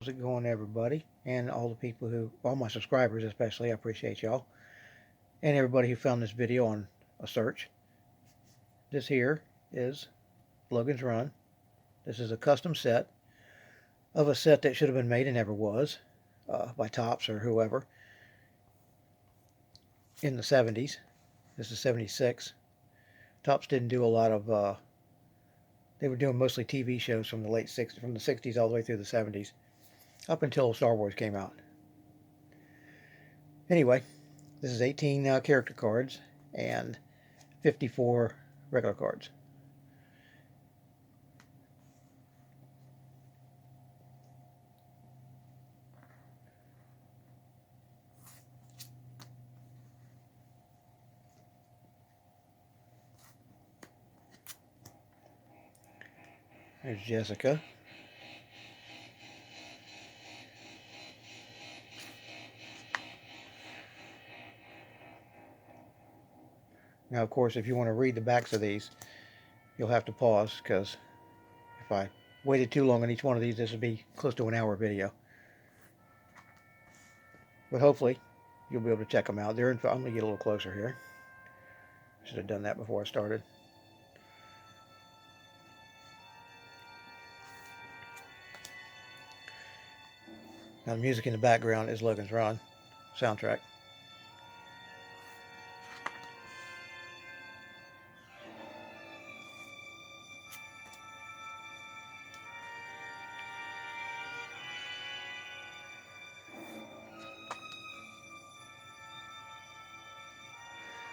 How's it going, everybody? And all the people all my subscribers especially, I appreciate y'all. And everybody who found this video on a search. This here is Logan's Run. This is a custom set of a set that should have been made and never was by Tops or whoever in the 70s. This is 76. Tops didn't do a lot of, they were doing mostly TV shows from the late 60s, from the 60s all the way through the 70s, up until Star Wars came out. Anyway, this is 18 character cards and 54 regular cards. There's Jessica. Now, of course, if you want to read the backs of these, you'll have to pause, because if I waited too long on each one of these, this would be close to an hour video. But hopefully, you'll be able to check them out. I'm going to get a little closer here. Should have done that before I started. Now, the music in the background is Logan's Run soundtrack.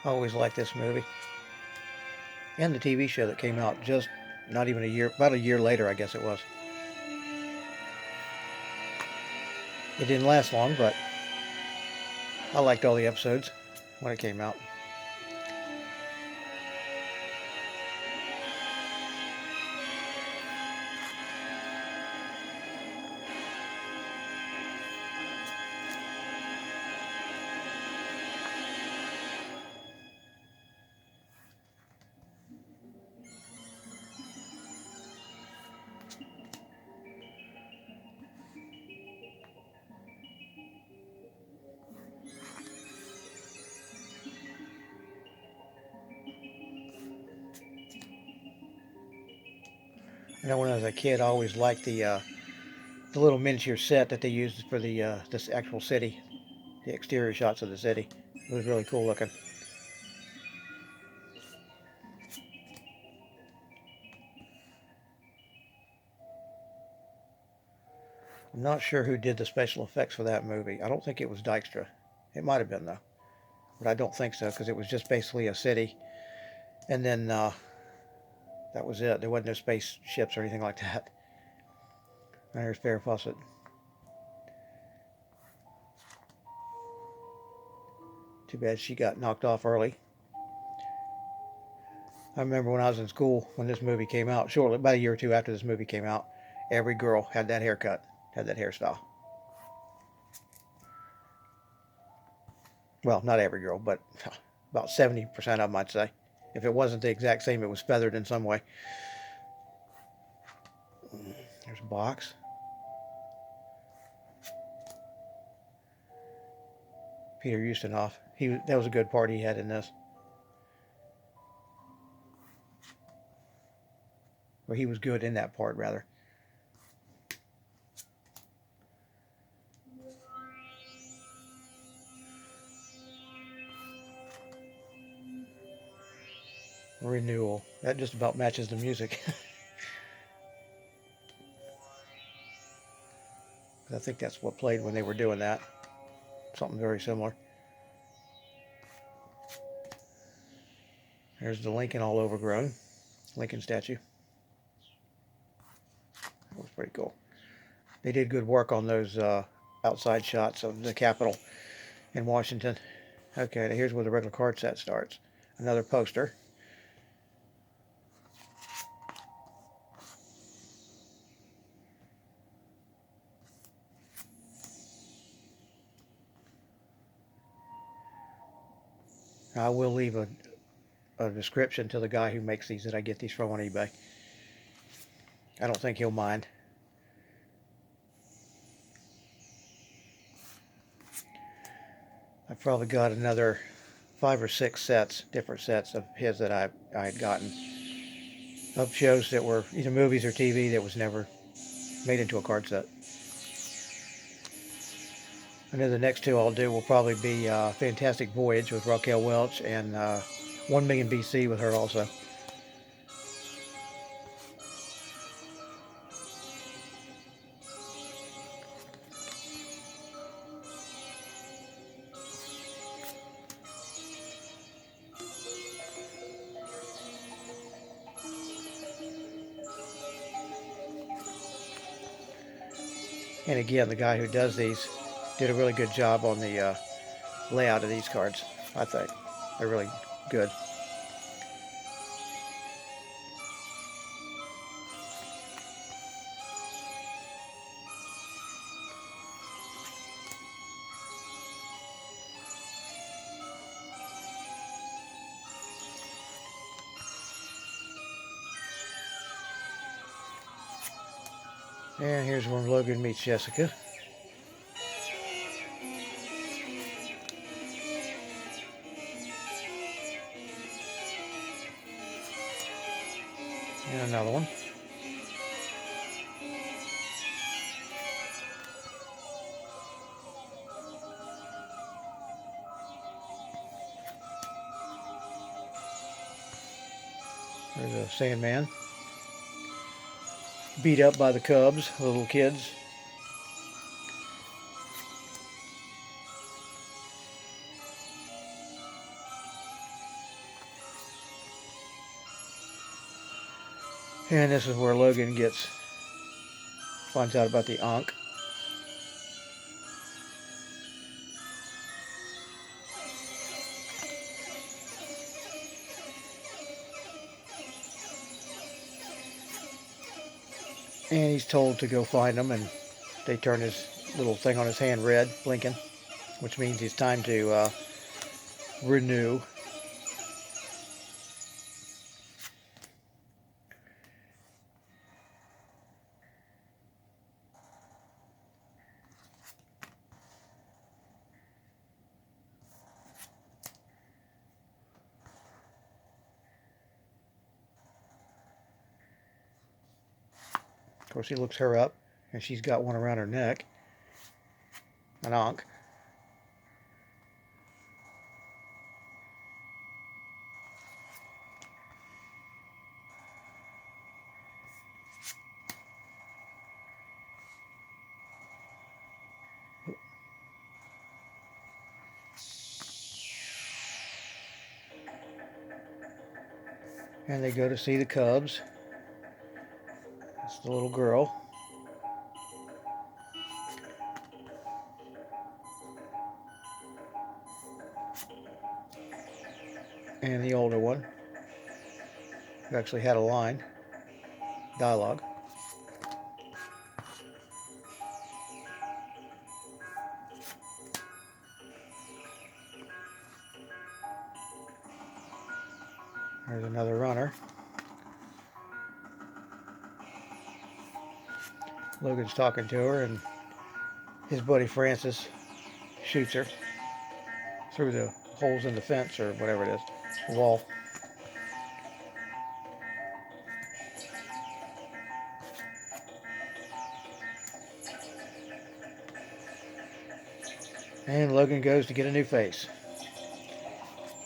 I always liked this movie. And the TV show that came out just not even a year, about a year later, I guess it was. It didn't last long, but I liked all the episodes when it came out. I know when I was a kid, I always liked the little miniature set that they used for this actual city, the exterior shots of the city. It was really cool looking. I'm not sure who did the special effects for that movie. I don't think it was Dykstra. It might have been though, but I don't think so, because it was just basically a city, and then that was it. There wasn't no spaceships or anything like that. And there's Farrah Fawcett. Too bad she got knocked off early. I remember when I was in school when this movie came out, shortly about a year or two after this movie came out, every girl had that haircut, had that hairstyle. Well, not every girl, but about 70% of them, I'd say. If it wasn't the exact same, it was feathered in some way. There's a box. Peter Ustinov. That was a good part he had in this. Or he was good in that part, rather. Renewal. That just about matches the music. I think that's what played when they were doing that. Something very similar. There's the Lincoln all overgrown. Lincoln statue. That was pretty cool. They did good work on those outside shots of the Capitol in Washington. Okay, now here's where the regular card set starts. Another poster. I will leave a description to the guy who makes these that I get these from on eBay. I don't think he'll mind. I probably got another 5 or 6 sets, different sets of his that I had gotten of shows that were either movies or TV that was never made into a card set. I know the next two I'll do will probably be Fantastic Voyage with Raquel Welch and 1 Million BC with her also. And again, the guy who does these did a really good job on the layout of these cards, I think. They're really good. And here's when Logan meets Jessica. And another one. There's a Sandman. Beat up by the Cubs, the little kids. And this is where Logan finds out about the Ankh. And he's told to go find them, and they turn his little thing on his hand red, blinking, which means it's time to renew. Of course, he looks her up, and she's got one around her neck, an Ankh. And they go to see the Cubs. That's the little girl. And the older one, who actually had a line, dialogue. There's another runner. Logan's talking to her, and his buddy Francis shoots her through the holes in the fence or whatever it is, the wall. And Logan goes to get a new face.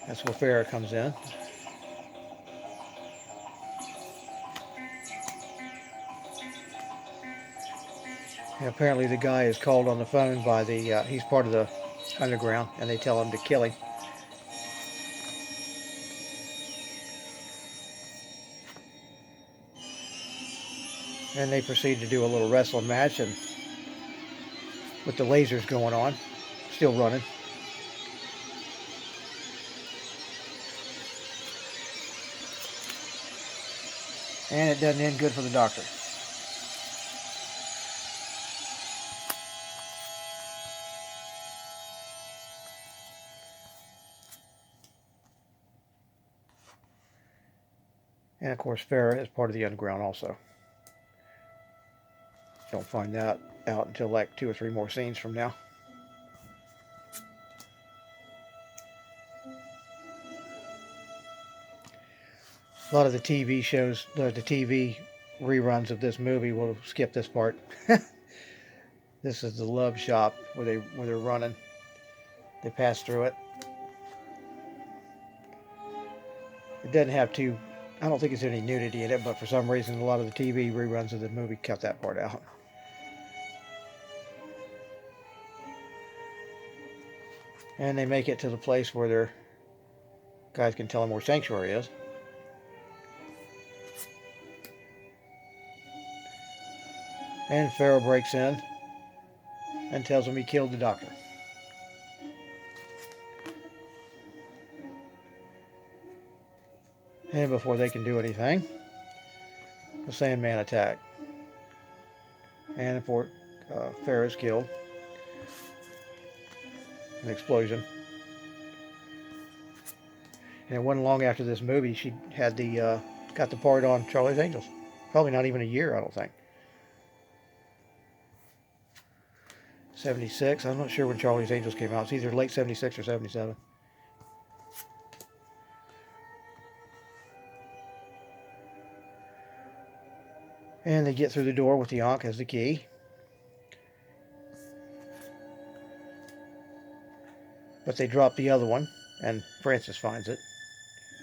That's where Farrah comes in. And apparently the guy is called on the phone by he's part of the underground, and they tell him to kill him. And they proceed to do a little wrestling match, and with the lasers going on, still running. And it doesn't end good for the Doctor. And of course, Farrah is part of the underground also. Don't find that out until like 2 or 3 more scenes from now. A lot of the TV shows, the TV reruns of this movie will skip this part. This is the love shop where they're running. They pass through it. It doesn't have to. I don't think there's any nudity in it, but for some reason, a lot of the TV reruns of the movie cut that part out. And they make it to the place where their guys can tell them where Sanctuary is. And Pharaoh breaks in and tells them he killed the doctor. And before they can do anything, the Sandman attack. And before Pharaoh's killed, an explosion. And it wasn't long after this movie she had got the part on Charlie's Angels. Probably not even a year, I don't think. 76. I'm not sure when Charlie's Angels came out. It's either late 76 or 77. And they get through the door with the Ankh as the key. But they drop the other one, and Francis finds it,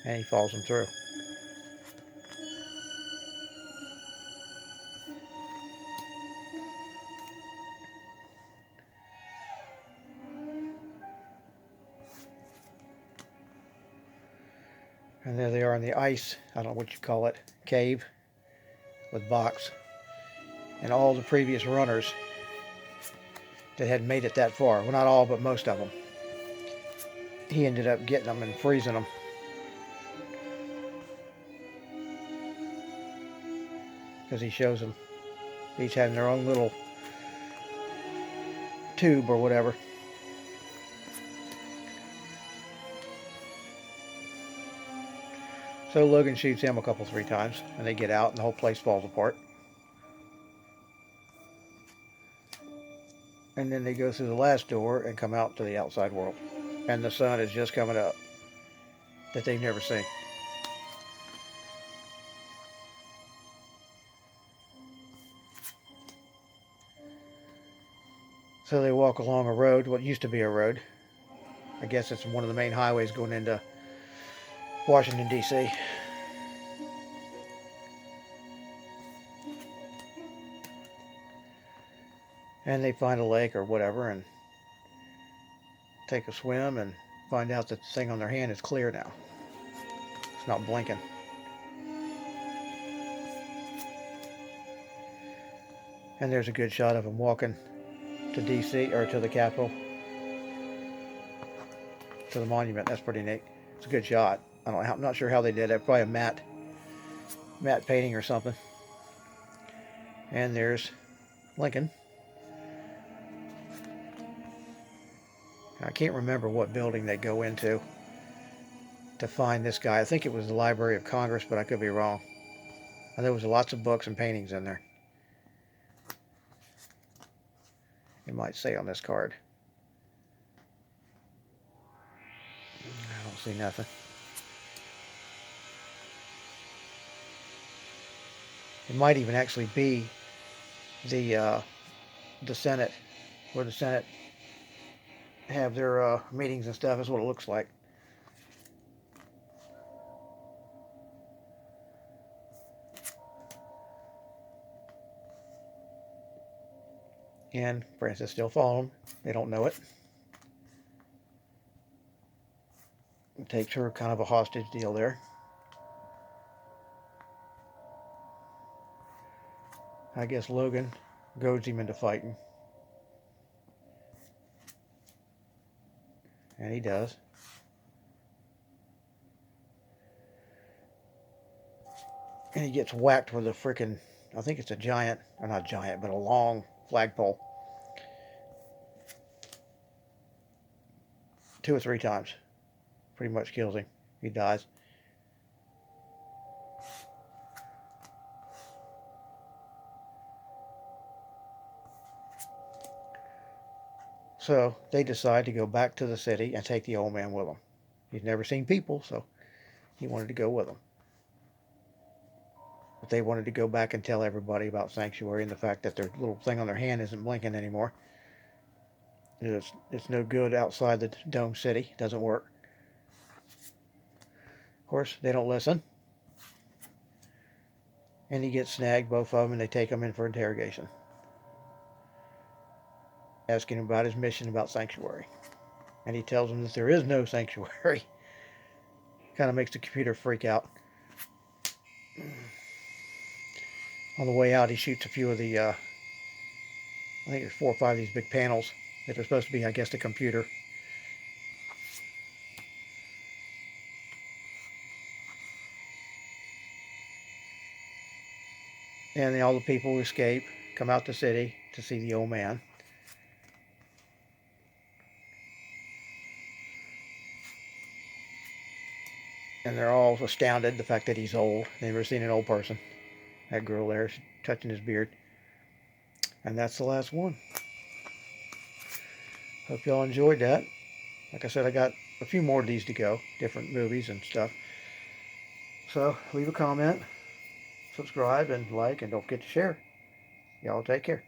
and he follows them through. And there they are in the ice, I don't know what you call it, cave with box. And all the previous runners that had made it that far, well, not all, but most of them, he ended up getting them and freezing them. Because he shows them each having their own little tube or whatever. So Logan shoots him a couple, 3 times, and they get out, and the whole place falls apart. And then they go through the last door and come out to the outside world. And the sun is just coming up that they've never seen. So they walk along a road, what used to be a road. I guess it's one of the main highways going into Washington, D.C. And they find a lake or whatever and take a swim and find out that the thing on their hand is clear now. It's not blinking. And there's a good shot of them walking to D.C. or to the Capitol, to the monument. That's pretty neat. It's a good shot. I'm not sure how they did it. Probably a matte painting or something. And there's Lincoln. I can't remember what building they go into to find this guy. I think it was the Library of Congress, but I could be wrong. And there was lots of books and paintings in there. It might say on this card. I don't see nothing. It might even actually be the Senate, where the Senate have their meetings and stuff. Is what it looks like. And Francis still follows them. They don't know it. It takes her kind of a hostage deal there. I guess Logan goads him into fighting. And he does. And he gets whacked with a frickin', I think it's a giant, or not giant, but a long flagpole. 2 or 3 times. Pretty much kills him. He dies. So they decide to go back to the city and take the old man with them. He's never seen people, so he wanted to go with them. they wanted to go back and tell everybody about Sanctuary and the fact that their little thing on their hand isn't blinking anymore. It's no good outside the dome city. It doesn't work. Of course, they don't listen. And he gets snagged, both of them, and they take him in for interrogation. Asking him about his mission about Sanctuary. And he tells them that there is no Sanctuary. Kind of makes the computer freak out. On the way out, he shoots a few of the, I think there's 4 or 5 of these big panels that are supposed to be, I guess, the computer. And all the people who escape come out the city to see the old man. And they're all astounded the fact that he's old. They've never seen an old person. That girl there, touching his beard. And that's the last one. Hope y'all enjoyed that. Like I said, I got a few more of these to go. Different movies and stuff. So, leave a comment, subscribe, and like, and don't forget to share. Y'all take care.